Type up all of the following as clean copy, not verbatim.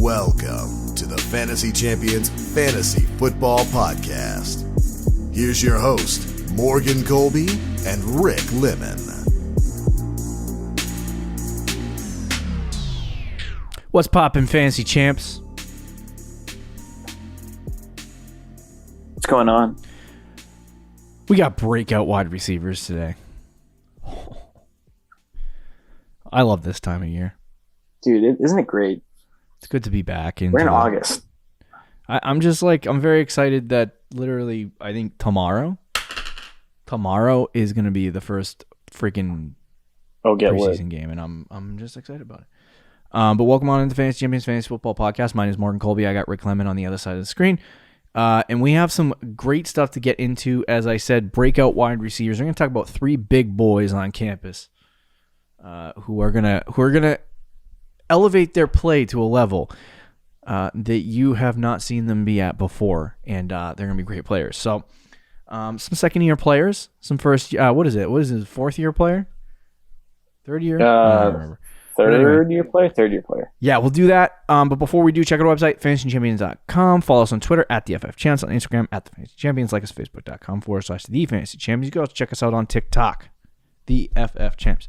Welcome to the Fantasy Champions Fantasy Football Podcast. Here's your host, Morgan Colby and Rick Lemon. What's poppin', Fantasy Champs? What's going on? We got breakout wide receivers today. I love this time of year. Dude, isn't it great? It's good to be back. We're in August. I'm very excited that literally, I think tomorrow is going to be the first freaking preseason game, and I'm just excited about it. But welcome on into Fantasy Champions Fantasy Football Podcast. My name is Morgan Colby. I got Rick Lemon on the other side of the screen. And we have some great stuff to get into. As I said, breakout wide receivers. We're going to talk about three big boys on campus who are gonna elevate their play to a level that you have not seen them be at before, and they're going to be great players. So, some second-year players, some first. What is it? What is it? Fourth-year player? Third year? I don't remember. Third-year player. Yeah, we'll do that. But before we do, check out our website, fantasychampions.com. Follow us on Twitter at the FF Champs, on Instagram at the Fantasy Champions. Like us, facebook.com/the Fantasy Champions. You can also check us out on TikTok, the FF Champs.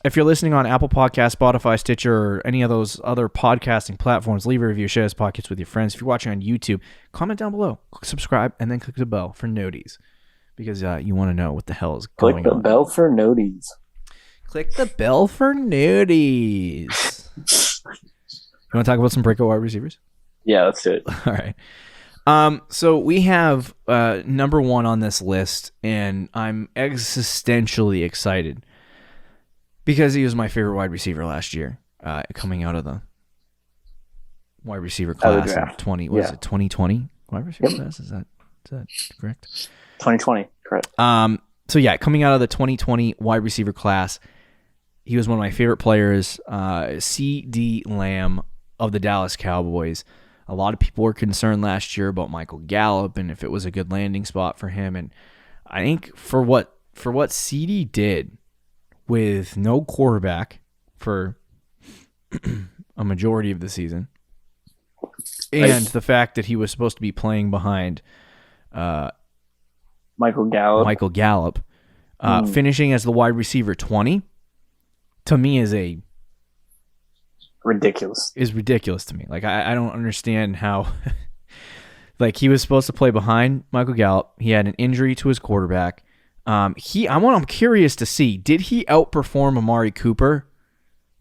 If you're listening on Apple Podcasts, Spotify, Stitcher, or any of those other podcasting platforms, leave a review, share this podcast with your friends. If you're watching on YouTube, comment down below, click subscribe, and then click the bell for noties, because you want to know what the hell is going on. Click the bell for noties. Click the bell for noties. You want to talk about some breakout wide receivers? Yeah, let's do it. All right. So we have number one on this list, and I'm existentially excited because he was my favorite wide receiver last year, coming out of the wide receiver class in 2020 wide receiver class? Is that correct? 2020, correct. So yeah, coming out of the 2020 wide receiver class, he was one of my favorite players, C.D. Lamb of the Dallas Cowboys. A lot of people were concerned last year about Michael Gallup and if it was a good landing spot for him. And I think for what C.D. did with no quarterback for a majority of the season, and the fact that he was supposed to be playing behind Michael Gallup, finishing as the wide receiver 20, to me is ridiculous to me. Like, I don't understand how like, he was supposed to play behind Michael Gallup. He had an injury to his quarterback. I'm curious to see, did he outperform Amari Cooper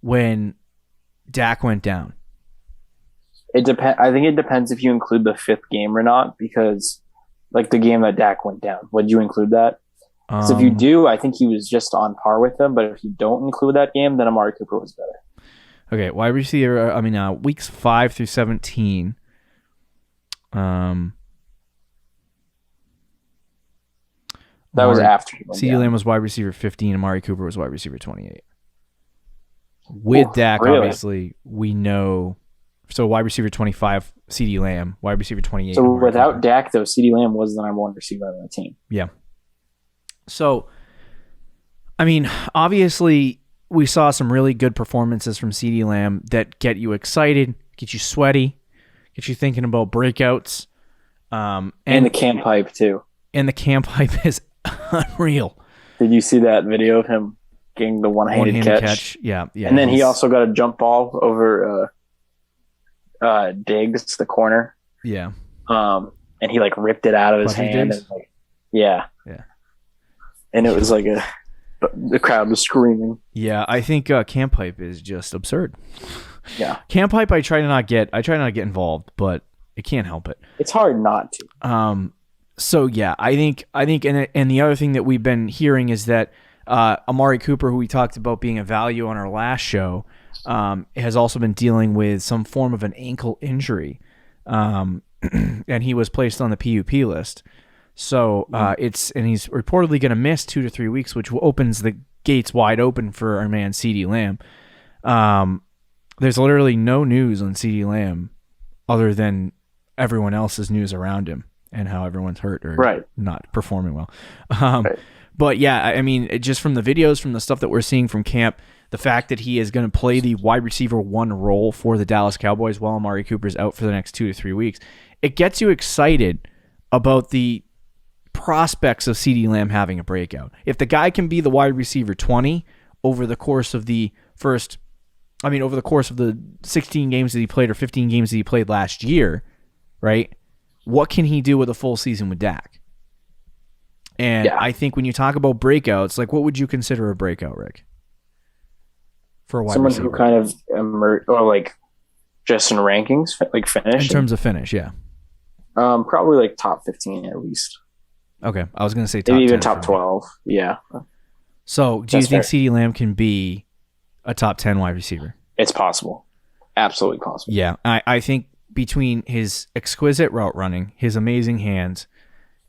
when Dak went down? I think it depends if you include the fifth game or not, because like the game that Dak went down, would you include that? So if you do, I think he was just on par with them. But if you don't include that game, then Amari Cooper was better. Okay, wide receiver. Weeks 5 through 17. That was after he went CeeDee Lamb was wide receiver 15. Amari Cooper was wide receiver 28. With Dak, really? Obviously, we know. So wide receiver 25, CeeDee Lamb. Wide receiver 28. So without Dak, though, CeeDee Lamb was the number one receiver on the team. Yeah. So, obviously, we saw some really good performances from CeeDee Lamb that get you excited, get you sweaty, get you thinking about breakouts. And the camp hype, too. And the camp hype is unreal. Did you see that video of him getting the one-handed catch? Yeah. And then he also got a jump ball over Diggs, the corner. Yeah. And he ripped it out of his hand. And, yeah. And it was the crowd was screaming. Yeah, I think camp hype is just absurd. Yeah. Camp hype, I try not to get involved, but I can't help it. It's hard not to. So yeah, I think, and the other thing that we've been hearing is that Amari Cooper, who we talked about being a value on our last show, has also been dealing with some form of an ankle injury, and he was placed on the PUP list. So he's reportedly going to miss 2 to 3 weeks, which opens the gates wide open for our man CeeDee Lamb. There's literally no news on CeeDee Lamb other than everyone else's news around him and how everyone's hurt or not performing well. But yeah, just from the videos, from the stuff that we're seeing from camp, the fact that he is going to play the wide receiver 1 role for the Dallas Cowboys while Amari Cooper is out for the next 2 to 3 weeks, it gets you excited about the prospects of CeeDee Lamb having a breakout. If the guy can be the wide receiver 20 over the course of the 16 games that he played or 15 games that he played last year, right? What can he do with a full season with Dak? And I think when you talk about breakouts, like what would you consider a breakout, Rick? For a wide someone receiver? Who kind of emerged, or like just in rankings, like finish. In terms of finish, yeah. Probably like top 15 at least. Okay, I was going to say top maybe 10 even top 12. Yeah. So, do you think CeeDee Lamb can be a top 10 wide receiver? It's possible. Absolutely possible. Yeah, I think between his exquisite route running, his amazing hands,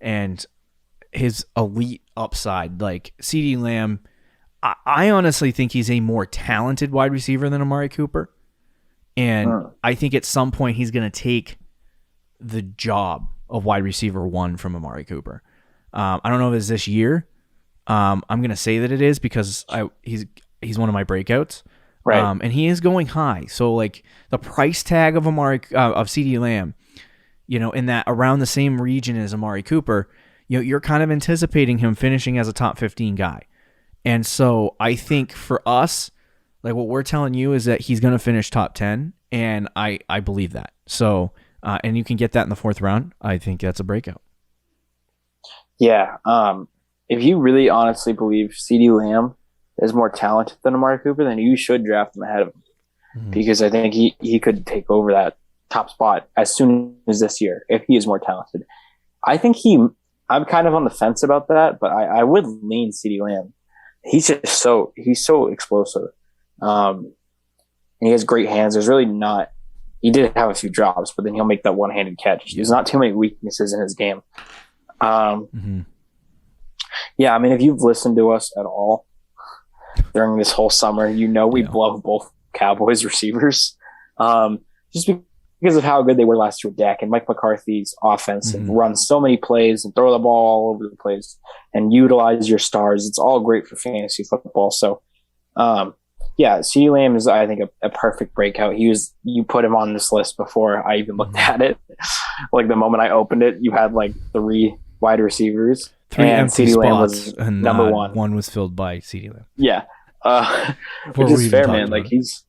and his elite upside, like CeeDee Lamb, I honestly think he's a more talented wide receiver than Amari Cooper. And I think at some point he's going to take the job of wide receiver 1 from Amari Cooper. I don't know if it's this year. I'm going to say that it is because he's one of my breakouts. Right. And he is going high. So like the price tag of CeeDee Lamb, in that around the same region as Amari Cooper, you're kind of anticipating him finishing as a top 15 guy. And so I think for us, like what we're telling you is that he's going to finish top 10, and I believe that. So, and you can get that in the 4th round. I think that's a breakout. Yeah. If you really honestly believe CeeDee Lamb is more talented than Amari Cooper, then you should draft him ahead of him, because I think he could take over that top spot as soon as this year if he is more talented. I think I'm kind of on the fence about that, but I would lean CeeDee Lamb. He's so explosive. And he has great hands. There's really not, he did have a few drops, but then he'll make that one-handed catch. There's not too many weaknesses in his game. Yeah, I mean, if you've listened to us at all during this whole summer, we love both Cowboys receivers. Just because of how good they were last year with Dak and Mike McCarthy's offense, and run so many plays and throw the ball all over the place and utilize your stars. It's all great for fantasy football. So, yeah, CeeDee Lamb is, I think, a perfect breakout. You put him on this list before I even looked at it. Like the moment I opened it, you had like 3 wide receivers. 3 empty CeeDee Lamb spots, was and number 1. One was filled by CeeDee Lamb. Yeah, which is fair, man. Like he's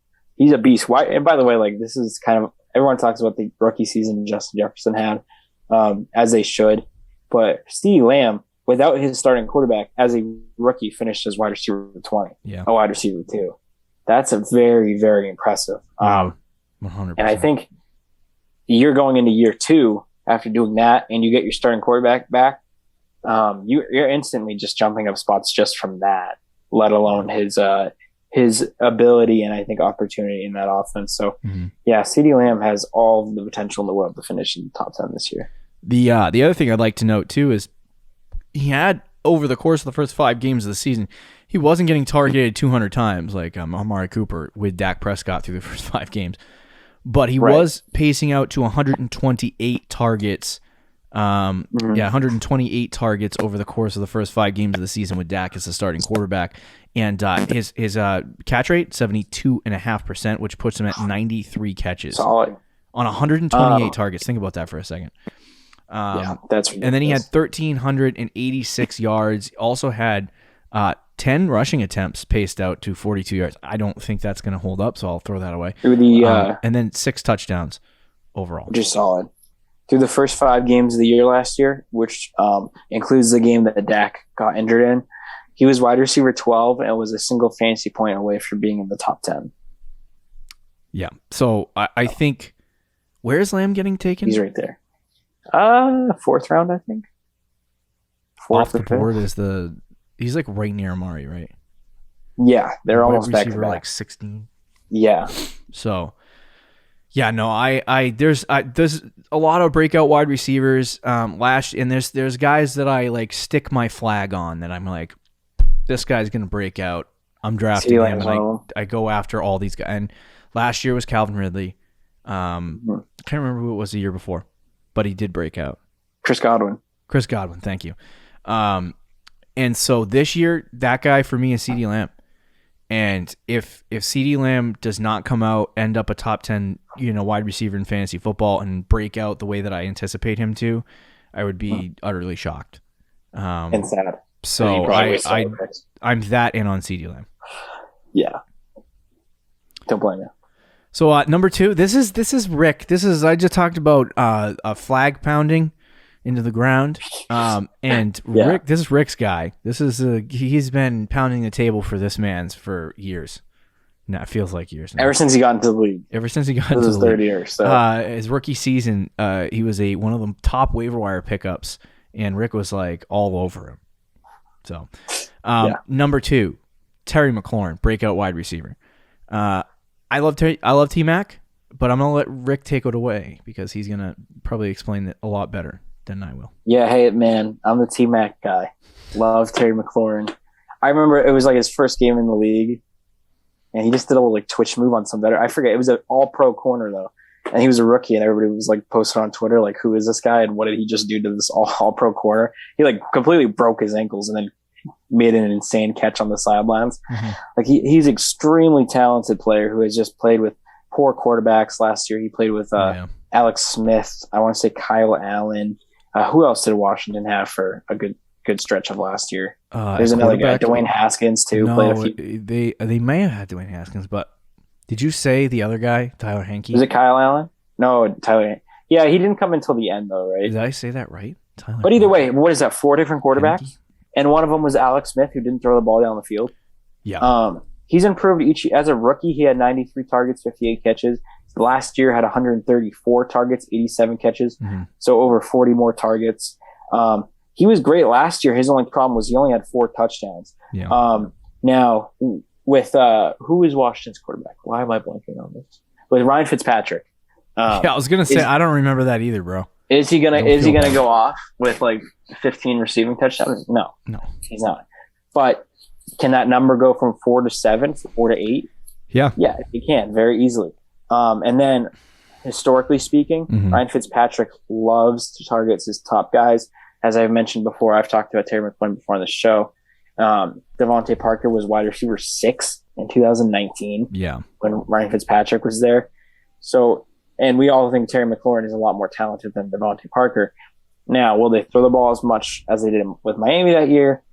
a beast. Why? And by the way, like this is kind of, everyone talks about the rookie season Justin Jefferson had, as they should, but CeeDee Lamb, without his starting quarterback, as a rookie, finished as wide receiver 20, a wide receiver 2. That's a very, very impressive. 100%. And I think you're going into year 2 after doing that, and you get your starting quarterback back. You're instantly just jumping up spots just from that, let alone his ability and I think opportunity in that offense. So yeah, CeeDee Lamb has all the potential in the world to finish in the top 10 this year. The other thing I'd like to note too is he had, over the course of the first 5 games of the season, he wasn't getting targeted 200 times like Amari Cooper with Dak Prescott through the first 5 games, but he was pacing out to 128 targets. 128 targets over the course of the first 5 games of the season with Dak as the starting quarterback, and his catch rate 72.5%, which puts him at 93 catches. Solid on 128 targets. Think about that for a second. Yeah, that's ridiculous. And then he had 1,386 yards. Also had 10 rushing attempts paced out to 42 yards. I don't think that's going to hold up, so I'll throw that away. And then 6 touchdowns overall. Which is solid. Through the first 5 games of the year last year, which includes the game that Dak got injured in, he was wide receiver 12 and was a single fantasy point away from being in the top 10. Yeah. So I think, where is Lamb getting taken? He's right there. 4th round, I think. 4th off the board is he's like right near Amari, right? Yeah, they're almost back to back. Like 16. Yeah. So, yeah, no, there's a lot of breakout wide receivers. And there's guys that I like stick my flag on that I'm like, this guy's gonna break out. I'm drafting him, and I go after all these guys. And last year was Calvin Ridley. I can't remember who it was the year before, but he did break out. Chris Godwin, thank you. And so this year, that guy for me is CeeDee Lamb. And if CeeDee Lamb does not come out, end up a top 10, wide receiver in fantasy football and break out the way that I anticipate him to, I would be utterly shocked. And sad. So I'm that in on CeeDee Lamb. Yeah. Don't blame you. So number 2, this is Rick. I just talked about a flag pounding into the ground. And yeah. Rick, this is Rick's guy. He's been pounding the table for this man's for years. No, it feels like years now. Ever since he got into the league. This is his third year. So his rookie season, he was one of the top waiver wire pickups, and Rick was like all over him. So, Number 2, Terry McLaurin, breakout wide receiver. I love T-Mac, but I'm gonna let Rick take it away because he's gonna probably explain it a lot better than I will. Yeah, hey man, I'm the T-Mac guy. Love Terry McLaurin. I remember it was like his first game in the league, and he just did a little like twitch move on some better. I forget. It was an all-pro corner though, and he was a rookie, and everybody was like posting on Twitter like, "Who is this guy? And what did he just do to this all-pro corner?" He like completely broke his ankles and then made an insane catch on the sidelines. Mm-hmm. Like he's an extremely talented player who has just played with poor quarterbacks. Last year he played with Alex Smith. I want to say Kyle Allen. Who else did Washington have for a good stretch of last year? There's another guy, Dwayne Haskins too. No, played a few. They may have had Dwayne Haskins, but did you say the other guy, Tyler Henke? Was it Kyle Allen? No, Tyler. Yeah, he didn't come until the end though, right? Did I say that right? Tyler but either way, what is that? 4 different quarterbacks? Henke? And one of them was Alex Smith, who didn't throw the ball down the field. Yeah. He's improved as a rookie. He had 93 targets, 58 catches. Last year had 134 targets, 87 catches. Mm-hmm. So over 40 more targets. He was great last year. His only problem was he only had 4 touchdowns. Yeah. Now with who is Washington's quarterback? Why am I blanking on this? With Ryan Fitzpatrick. I was gonna say I don't remember that either, bro. Is he gonna go off with like 15 receiving touchdowns? No, he's not. But can that number go from 4 to 7, 4 to 8? Yeah, he can very easily. And then historically speaking, mm-hmm. Ryan Fitzpatrick loves to target his top guys. As I've mentioned before, I've talked about Terry McLaurin before on the show. Devontae Parker was wide receiver 6 in 2019. Yeah, when Ryan Fitzpatrick was there. So. And we all think Terry McLaurin is a lot more talented than Devontae Parker. Now, will they throw the ball as much as they did with Miami that year?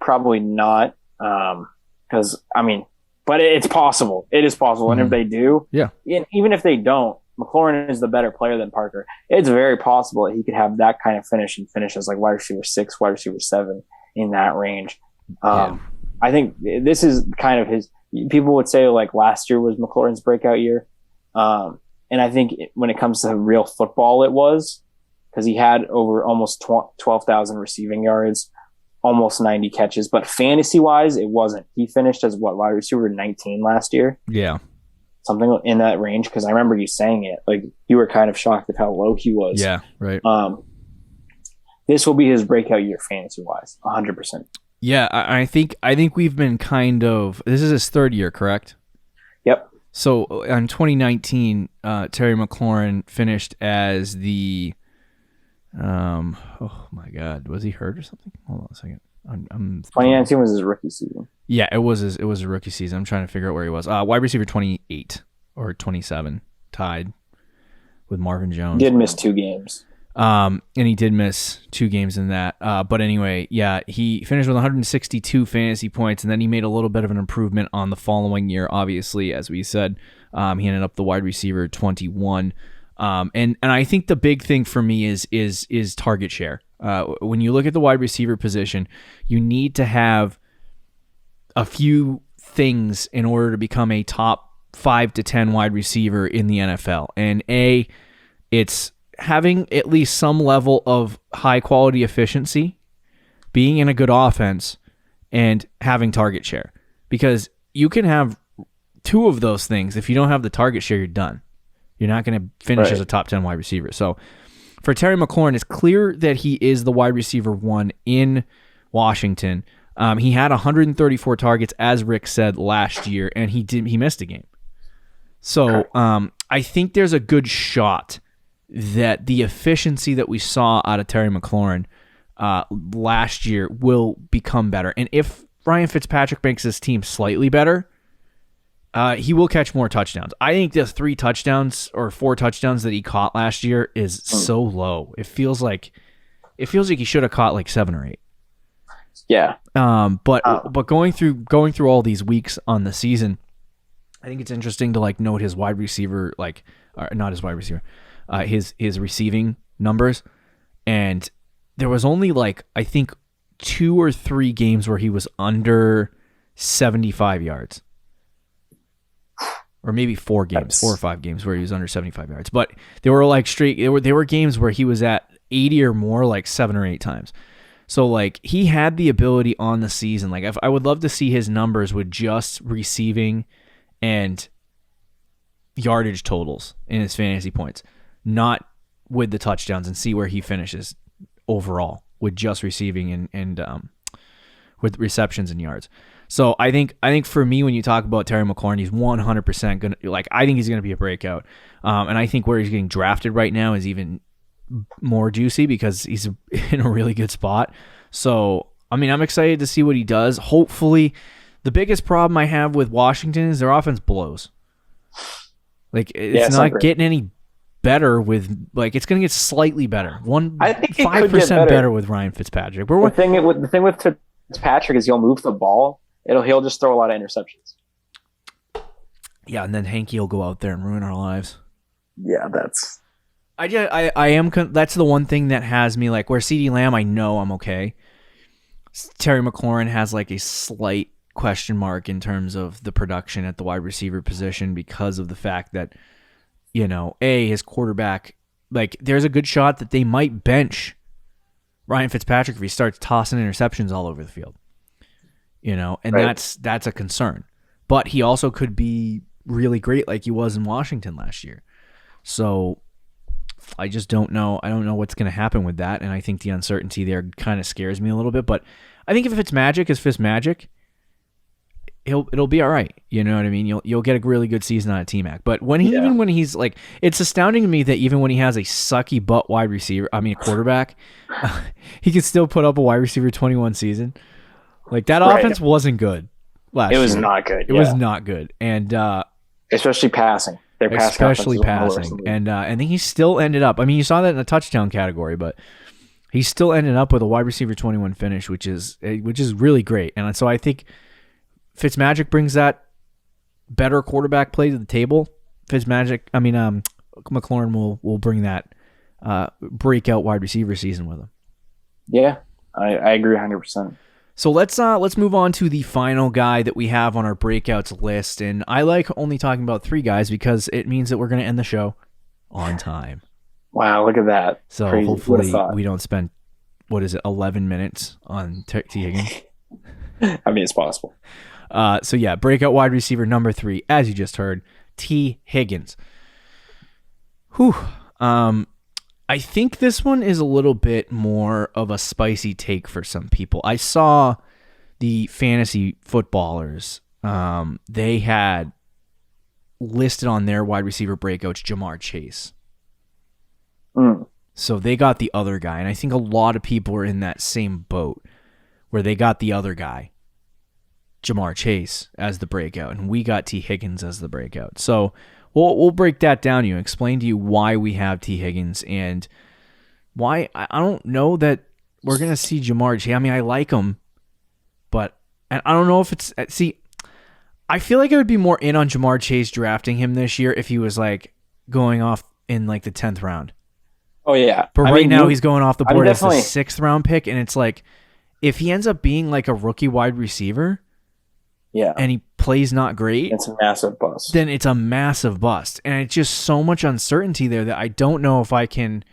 Probably not. But it's possible. It is possible. Mm-hmm. And if they do, even if they don't, McLaurin is the better player than Parker. It's very possible that he could have that kind of finish and finish as like wide receiver 6, wide receiver 7 in that range. I think this is kind of his. People would say like last year was McLaurin's breakout year. And I think when it comes to real football, it was because he had over almost 12,000 receiving yards, almost 90 catches. But fantasy-wise, it wasn't. He finished as wide receiver 19 last year? Yeah. Something in that range because I remember you saying it. Like you were kind of shocked at how low he was. Yeah, right. This will be his breakout year fantasy-wise, 100%. Yeah, I think we've been kind of – this is his 3rd year, correct? Yep. So in 2019, Terry McLaurin finished as the, oh my God, was he hurt or something? Hold on a second. 2019 was his rookie season. Yeah, it was his rookie season. I'm trying to figure out where he was. Wide receiver 28 or 27, tied with Marvin Jones. He did miss 2 games. And he did miss 2 games in that. But anyway, yeah, he finished with 162 fantasy points, and then he made a little bit of an improvement on the following year. Obviously, as we said, he ended up the wide receiver 21. And I think the big thing for me is target share. When you look at the wide receiver position, you need to have a few things in order to become a top 5 to 10 wide receiver in the NFL. And it's having at least some level of high quality efficiency, being in a good offense, and having target share. Because you can have 2 of those things. If you don't have the target share, you're done. You're not going to finish as a top 10 wide receiver. So for Terry McLaurin, it's clear that he is the wide receiver 1 in Washington. He had 134 targets, as Rick said, last year, and he missed a game. So I think there's a good shot that the efficiency that we saw out of Terry McLaurin last year will become better. And if Ryan Fitzpatrick makes this team slightly better, he will catch more touchdowns. I think the 3 touchdowns or 4 touchdowns that he caught last year is so low. It feels like he should have caught like 7 or 8. Yeah. But going through all these weeks on the season, I think it's interesting to like note his wide receiver, not his wide receiver, his receiving numbers. And there was only like, I think 2 or 3 games where he was under 75 yards. Or maybe 4 or 5 games where he was under 75 yards. But they were like they were games where he was at 80 or more like 7 or 8 times. So like he had the ability on the season. Like I would love to see his numbers with just receiving and yardage totals in his fantasy points, not with the touchdowns, and see where he finishes overall with just receiving and with receptions and yards. So I think for me, when you talk about Terry McLaurin, he's 100% gonna, like, I think he's gonna be a breakout, and I think where he's getting drafted right now is even more juicy because he's in a really good spot. So I mean, I'm excited to see what he does. Hopefully, the biggest problem I have with Washington is their offense blows. Like it's not getting any better with, like, it's going to get slightly better. 5% better with Ryan Fitzpatrick. The thing with Fitzpatrick is he'll move the ball. He'll just throw a lot of interceptions. Yeah, and then Hanky will go out there and ruin our lives. Yeah, that's. That's the one thing that has me, like, where CeeDee Lamb, I know I'm okay. Terry McLaurin has like a slight question mark in terms of the production at the wide receiver position because of the fact that, his quarterback, like, there's a good shot that they might bench Ryan Fitzpatrick if he starts tossing interceptions all over the field. And right. That's a concern. But he also could be really great like he was in Washington last year. So I just don't know. I don't know what's going to happen with that, and I think the uncertainty there kind of scares me a little bit. But I think if it's magic, it'll be all right. You know what I mean? You'll get a really good season out of T-Mac. But even when he's like, it's astounding to me that even when he has a sucky butt quarterback, he can still put up a wide receiver 21 season. Like, that offense wasn't good last year. It was not good. It was not good, and especially passing. Especially passing, and I think he still ended up. I mean, you saw that in the touchdown category, but he still ended up with a wide receiver 21 finish, which is really great. And so I think Fitzmagic brings that better quarterback play to the table. McLaurin will bring that breakout wide receiver season with him. Yeah, I agree 100%. So let's move on to the final guy that we have on our breakouts list, and I like only talking about 3 guys because it means that we're going to end the show on time. Wow, look at that! So crazy. Hopefully we don't spend 11 minutes on T. Higgins. I mean, it's possible. So yeah, breakout wide receiver number 3, as you just heard, T. Higgins. Whew. I think this one is a little bit more of a spicy take for some people. I saw the fantasy footballers. They had listed on their wide receiver breakouts Jamar Chase. So they got the other guy. And I think a lot of people are in that same boat where they got the other guy, Jamar Chase, as the breakout. And we got T. Higgins as the breakout. So we'll break that down to you, explain to you why we have T. Higgins and why I don't know that we're going to see Jamar Chase. I mean, I like him, but I don't know if it's... See, I feel like I would be more in on Jamar Chase drafting him this year if he was like going off in like the 10th round. Oh, yeah. But now he's going off the board as the 6th round pick, and it's like, if he ends up being like a rookie wide receiver... Yeah. And he plays not great. It's a massive bust. Then it's a massive bust. And it's just so much uncertainty there that I don't know if I can.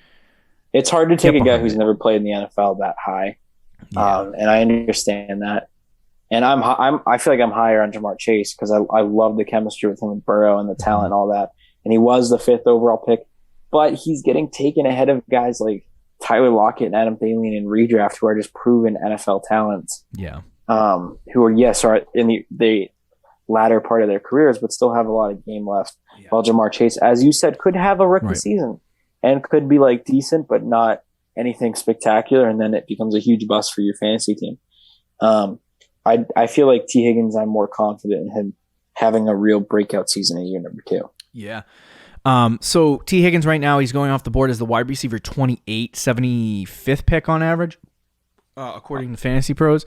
It's hard to take a guy who's never played in the NFL that high. Yeah. And I understand that. And I feel like I'm higher on Jamar Chase because I love the chemistry with him and Burrow and the talent and all that. And he was the 5th overall pick. But he's getting taken ahead of guys like Tyler Lockett and Adam Thielen in redraft who are just proven NFL talents. Yeah. Who are in the latter part of their careers, but still have a lot of game left. Yeah. While Jamar Chase, as you said, could have a rookie season and could be like decent, but not anything spectacular. And then it becomes a huge bust for your fantasy team. But I feel like T. Higgins, I'm more confident in him having a real breakout season in year number 2. Yeah. So T. Higgins right now, he's going off the board as the wide receiver 28, 75th pick on average, according to Fantasy Pros,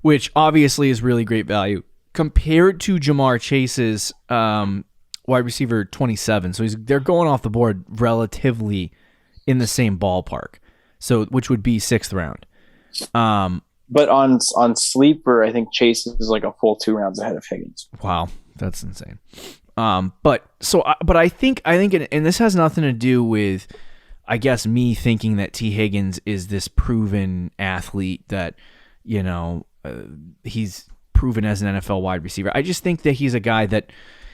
which obviously is really great value compared to Jamar Chase's wide receiver 27. So they're going off the board relatively in the same ballpark. So which would be 6th round. But on Sleeper, I think Chase is like a full 2 rounds ahead of Higgins. Wow, that's insane. But I think, and this has nothing to do with, I guess, me thinking that T. Higgins is this proven athlete that, he's proven as an NFL wide receiver. I just think that he's a guy that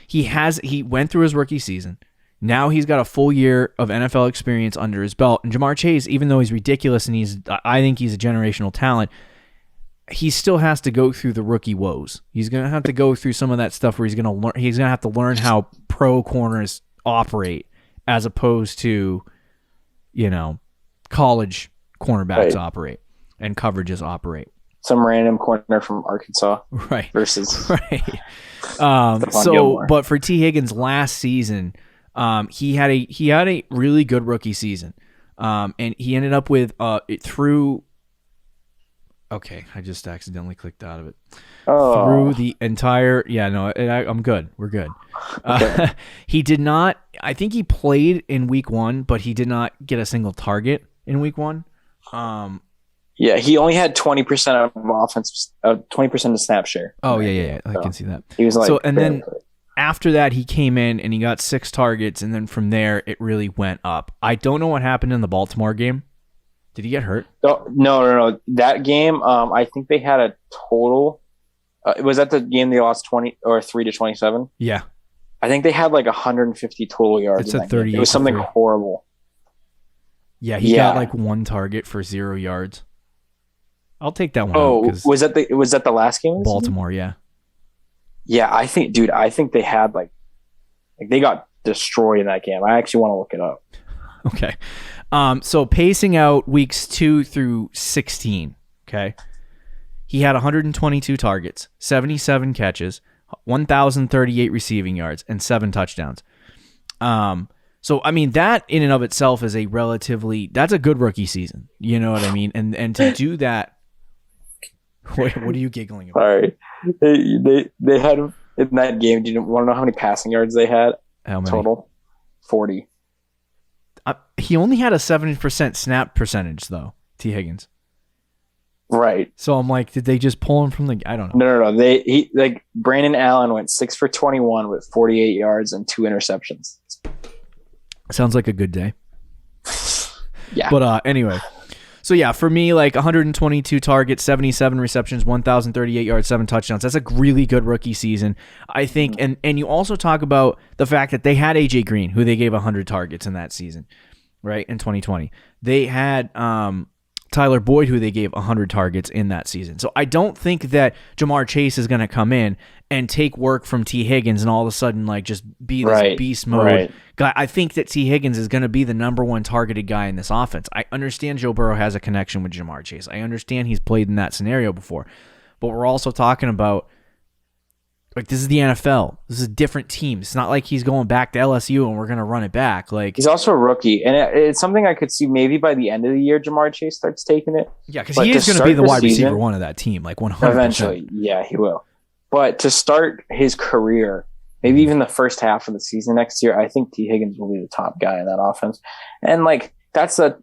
he went through his rookie season. Now he's got a full year of NFL experience under his belt. And Jamar Chase, even though he's ridiculous and I think he's a generational talent, he still has to go through the rookie woes. He's going to have to go through some of that stuff where he's going to have to learn how pro corners operate as opposed to, college cornerbacks operate and coverages operate. Some random corner from Arkansas. Right. Versus. Right. But for T. Higgins last season, he had a really good rookie season. And he ended up with okay, I just accidentally clicked out of it. Oh. Through the entire... Yeah, no, I'm good. We're good. Okay. He did not... I think he played in week 1, but he did not get a single target in week 1. Yeah, he only had 20% of offense, 20% of snap share. Oh, yeah. I can see that. He was like... and then after that, he came in and he got 6 targets, and then from there, it really went up. I don't know what happened in the Baltimore game. Did he get hurt? No. That game, I think they had a total. Was that the game they lost 3-27? Yeah. I think they had like 150 total yards. It's a 38. It was something horrible. Yeah, he got like 1 target for 0 yards. I'll take that one. Was that the last game? Baltimore, yeah. Yeah, I think they had like they got destroyed in that game. I actually want to look it up. Okay. So pacing out weeks 2 through 16, okay? He had 122 targets, 77 catches, 1,038 receiving yards, and 7 touchdowns. So, I mean, that in and of itself is that's a good rookie season. You know what I mean? And to do that, what are you giggling about? Sorry. They had, in that game, do you want to know how many passing yards they had? How many? Total? 40. He only had a 70% snap percentage, though, T. Higgins. Right. So I'm like, did they just pull him from the... I don't know. No. Brandon Allen went 6 for 21 with 48 yards and 2 interceptions. Sounds like a good day. Yeah. But anyway. So yeah, for me, like 122 targets, 77 receptions, 1,038 yards, 7 touchdowns. That's a really good rookie season, I think. And you also talk about the fact that they had AJ Green, who they gave 100 targets in that season, right, in 2020. They had Tyler Boyd, who they gave 100 targets in that season. So I don't think that Jamar Chase is going to come in and take work from T. Higgins and all of a sudden like just be this beast mode guy. I think that T. Higgins is going to be the number 1 targeted guy in this offense. I understand Joe Burrow has a connection with Jamar Chase. I understand he's played in that scenario before. But we're also talking about like this is the NFL. This is a different team. It's not like he's going back to LSU and we're going to run it back. Like he's also a rookie, and it's something I could see maybe by the end of the year Jamar Chase starts taking it. Yeah, because he is going to be the wide receiver 1 of that team, like 100%. Eventually, yeah, he will. But to start his career, maybe even the first half of the season next year, I think T. Higgins will be the top guy in that offense. And like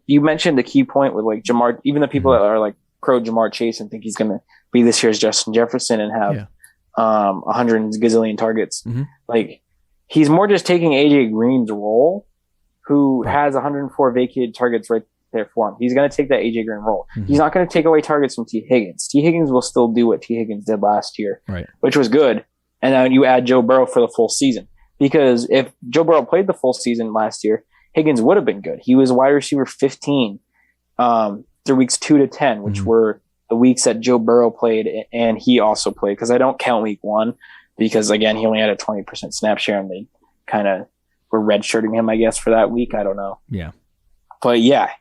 you mentioned the key point with like Jamar, even the people that are like pro Jamar Chase and think he's going to be this year's Justin Jefferson and have 100 gazillion targets. Mm-hmm. Like he's more just taking AJ Green's role, who has 104 vacated targets right there for him. He's going to take that AJ Green role. Mm-hmm. He's not going to take away targets from T. Higgins. T. Higgins will still do what T. Higgins did last year, which was good. And then you add Joe Burrow for the full season, because if Joe Burrow played the full season last year, Higgins would have been good. He was wide receiver 15 through weeks 2 to 10, which were the weeks that Joe Burrow played and he also played, because I don't count week 1 because, again, he only had a 20% snap share and they kind of were redshirting him, I guess, for that week. I don't know. Yeah. But, yeah,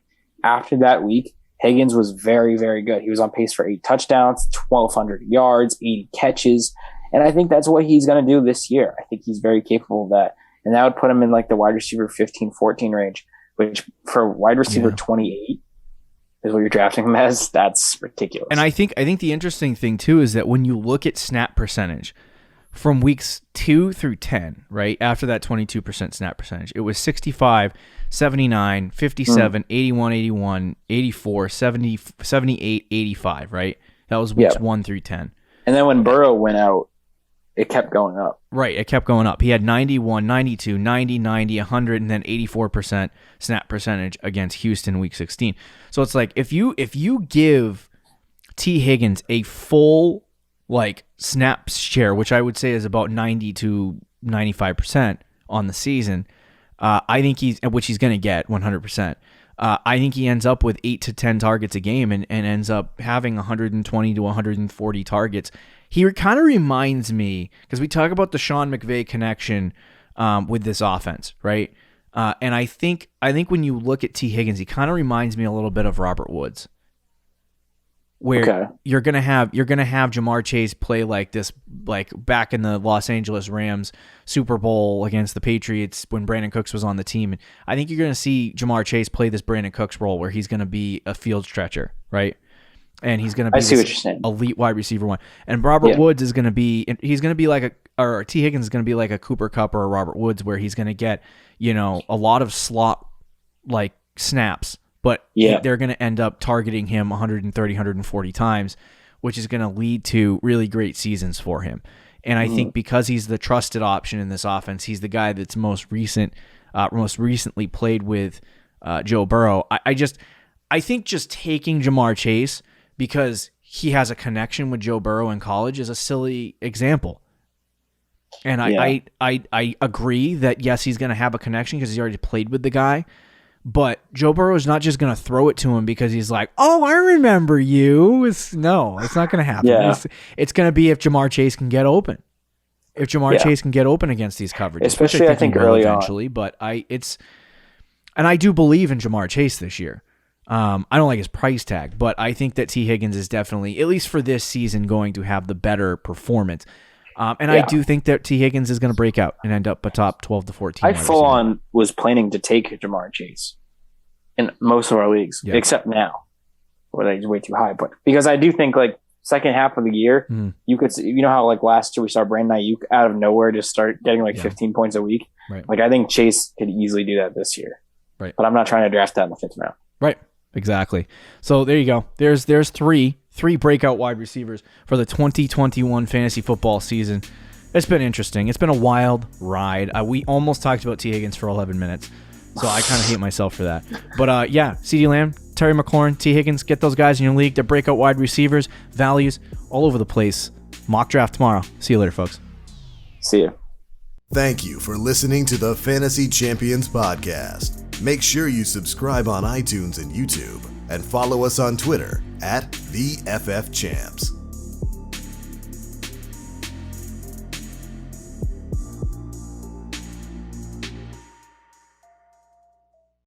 after that week, Higgins was very, very good. He was on pace for 8 touchdowns, 1,200 yards, 80 catches. And I think that's what he's going to do this year. I think he's very capable of that. And that would put him in like the wide receiver 15, 14 range, which for wide receiver 28 is what you're drafting him as. That's ridiculous. And I think the interesting thing too is that when you look at snap percentage from weeks 2 through 10, right, after that 22% snap percentage, it was 65, 79, 57, 81, 81, 84, 70, 78, 85, right? That was weeks 1 through 10. And then when Burrow went out, it kept going up. Right, it kept going up. He had 91, 92, 90, 90, 100, and then 84% snap percentage against Houston week 16. So it's like if you give T. Higgins a full like snap share, which I would say is about 90 to 95% on the season, I think which he's going to get 100%. I think he ends up with 8 to 10 targets a game and ends up having 120 to 140 targets. He kind of reminds me, because we talk about the Sean McVay connection with this offense, right? And I think when you look at T. Higgins, he kind of reminds me a little bit of Robert Woods, where you're gonna have Jamar Chase play like this, like back in the Los Angeles Rams Super Bowl against the Patriots when Brandon Cooks was on the team. And I think you're gonna see Jamar Chase play this Brandon Cooks role where he's gonna be a field stretcher, right? And he's going to be this elite wide receiver one. And Robert Woods is going to be, he's going to be like or T. Higgins is going to be like a Cooper Kupp or a Robert Woods, where he's going to get, a lot of slot like snaps, but they're going to end up targeting him 130, 140 times, which is going to lead to really great seasons for him. And I think because he's the trusted option in this offense, he's the guy that's most recently played with Joe Burrow. I think just taking Jamar Chase because he has a connection with Joe Burrow in college is a silly example. And I agree that, yes, he's going to have a connection because he's already played with the guy. But Joe Burrow is not just going to throw it to him because he's like, oh, I remember you. It's not going to happen. Yeah. It's going to be if Jamar Chase can get open. If Jamar Chase can get open against these coverages. Especially, I think early eventually, on. But I do believe in Jamar Chase this year. I don't like his price tag, but I think that T. Higgins is definitely, at least for this season, going to have the better performance. I do think that T. Higgins is going to break out and end up a top 12 to 14. I full on was planning to take Jamar Chase in most of our leagues, except now, where he's way too high. But because I do think like second half of the year, you could see, how like last year we saw Brandon Ayuk out of nowhere just start getting like 15 points a week. Right. Like I think Chase could easily do that this year. Right. But I'm not trying to draft that in the 5th round. Right. Exactly. So there you go. There's three breakout wide receivers for the 2021 fantasy football season. It's been interesting. It's been a wild ride. We almost talked about T. Higgins for 11 minutes, so I kind of hate myself for that. But CeeDee Lamb, Terry McLaurin, T. Higgins, get those guys in your league. They're breakout wide receivers, values all over the place. Mock draft tomorrow. See you later, folks. See you. Thank you for listening to the Fantasy Champions Podcast. Make sure you subscribe on iTunes and YouTube and follow us on Twitter @TheFFChamps.